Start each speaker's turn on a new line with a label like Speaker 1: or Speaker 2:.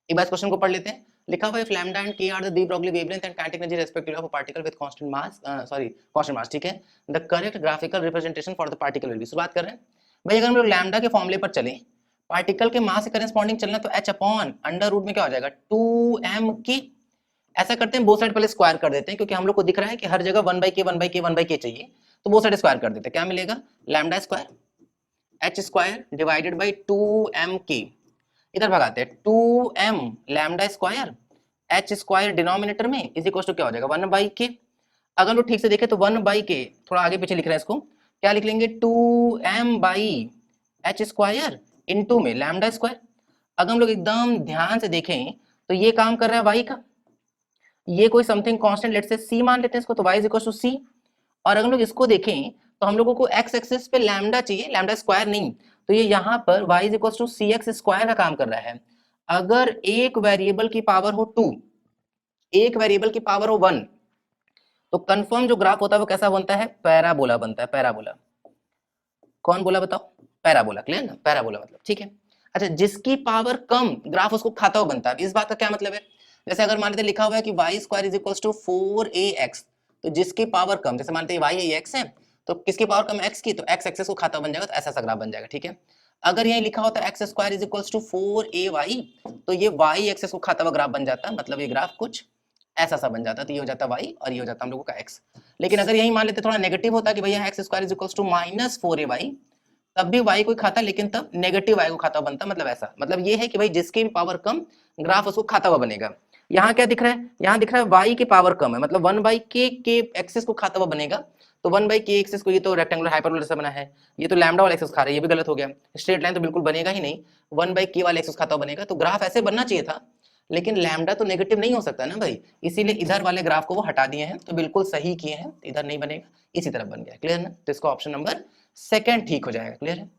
Speaker 1: एक बार क्वेश्चन को पढ़ लेते हैं। लिखा हुआ है if lambda and K are the de Broglie wavelength and kinetic energy respectively of a particle with constant mass, constant mass, ठीक है, the correct graphical representation for the particle will be. शुरुआत कर रहे हैं भाई, अगर हम लोग लैम्डा के फॉर्मूले पर चलें, पार्टिकल के मास से करस्पॉन्डिंग चलना, तो h अपॉन अंडर रूट में क्या हो जाएगा 2m। ऐसा करते हैं, बोथ साइड पहले स्क्वायर कर देते हैं, क्योंकि हम लोग को दिख रहा है कि हर जगह 1/k चाहिए, तो बोथ साइड स्क्वायर कर देते हैं। क्या मिलेगा, lambda square h square divided by 2m k, इधर भगाते हैं 2m lambda square h square denominator में इज इक्वल टू क्या हो जाएगा 1/k। अगर हम लोग ठीक से देखें तो 1/k, थोड़ा आगे पीछे लिख रहे हैं इसको, क्या लिख लेंगे 2m/h स्क्वायर इनटू में लैम्डा स्क्वायर। अगर हम लोग एकदम ध्यान से देखें तो ये काम कर रहा है y का, ये कोई something constant let say c मान लेते हैं इसको, तो y is equal to c। और अगर हम लोग इसको देखें तो हम लोगों को x एक्सिस पे लैम्डा चाहिए, लैम्डा स्क्वायर नहीं, तो ये यहाँ पर y is equal to cx square का काम कर रहा है। अगर एक वेरिएबल की पावर हो 2, एक वेरिएबल की पावर हो 1, तो कंफर्म जो ग्राफ होता है वो कैसा बनता है, पैराबोला बनता है, पैराबोला। कौन बोला बताओ, पैराबोला, क्लियर ना, पैराबोला मतलब, ठीक है। अच्छा, जिसकी पावर कम ग्राफ उसको खाता हुआ बनता है। इस बात का क्या मतलब है, जैसे अगर मान लेते लिखा हुआ है कि y square is equal to 4ax, तो जिसकी पावर कम, जैसे मानते हैं y है x है, तो किसकी पावर कम x की, तो x एक्सेस को खाता बन जाएगा, तो ऐसा ग्राफ बन जाएगा, ठीक है। अगर यही लिखा होता है x square is equal to 4ay, तो ये y एक्सेस को खाता हुआ ग्राफ बन जाता है, मतलब ये ग्राफ कुछ ऐसा सा बन जाता है, तो ये हो जाता y और ये हो जाता हम लोगों का x। लेकिन अगर यही मान लेते थोड़ा नेगेटिव होता कि भैया x square is equal to -4ay, तब भी y को खाता, लेकिन तब नेगेटिव y को खाता बनता, मतलब ऐसा, मतलब ये है कि भाई जिसकी भी पावर कम ग्राफ उसको खाता हुआ बनेगा। यहाँ क्या दिख रहा है, यहाँ दिख रहा है y की पावर कम है, मतलब 1/k के एक्सिस को खाता हुआ बनेगा, तो 1/k एक्सिस को, ये तो रेक्टेंगुलर हाइपरबोला से बना है, ये तो लैम्डा वाला एक्सिस खा रहा है, ये भी गलत हो गया। स्ट्रेट लाइन तो बिल्कुल बनेगा ही नहीं, 1/k वाला एक्सिस खाता हुआ बनेगा, तो ग्राफ ऐसे बनना चाहिए था, लेकिन लैम्डा तो नेगेटिव नहीं हो सकता ना भाई, इसीलिए इधर वाले ग्राफ को वो हटा दिए हैं, तो बिल्कुल सही किए हैं, इधर नहीं बनेगा, इसी तरफ बन गया, क्लियर ना। तो इसका ऑप्शन नंबर सेकंड ठीक हो जाएगा, क्लियर है।